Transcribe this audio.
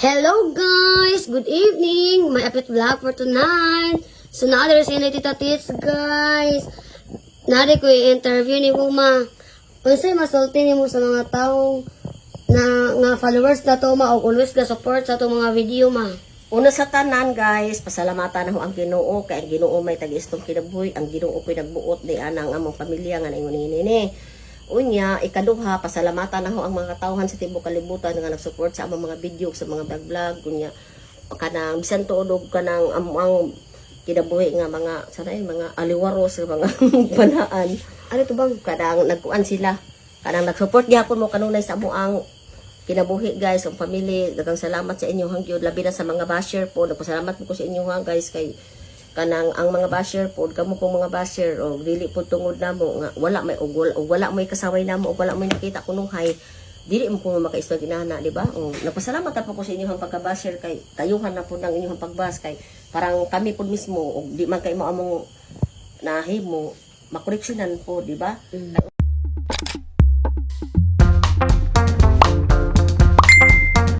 Hello guys! Good evening! My epic vlog for tonight. So nader sa inyo Tita Tits guys. Nader ko i-interview ni Uma. Unsay masulti nimo sa mga taong nga followers na to ma o always ga support sa to mga video ma. Una sa tanan guys, pasalamatan na ho ang Ginoo kay ang Ginoo may tag-istong kinabuhi, ang Ginoo ko'y nagbuot di anang among pamilya nga ningon ini. Unya, ikaduha, pasalamatan na ho ang mga katawhan sa tibuok kalibutan nga nag-support sa among mga video, sa mga vlog. Unya, kanang bisan tuod kanang among kinabuhi nga mga sanay mga aliwaros nga mga banaan. Ano to bang kanang nagkuan sila? Kanang nag-support gyapon mo kanunay sa amoang kinabuhi guys, ang family. Daghang salamat sa inyo hang gyud labi na sa mga basher po. Nagpasalamat ko sa inyo hang guys kay kanang ang mga basher po kamo kong mga basher o dili po tungod namo nga wala may wala may kasaway namo o wala may nakita kunong hay dili mo ko makaistorya ginana di ba? Nagpasalamat po ko sa inyong pagka-basher kay tayuhan na po ng inyong pagbas kay parang kami po mismo og di man kay mo among nahimo makoreksyonan po di ba?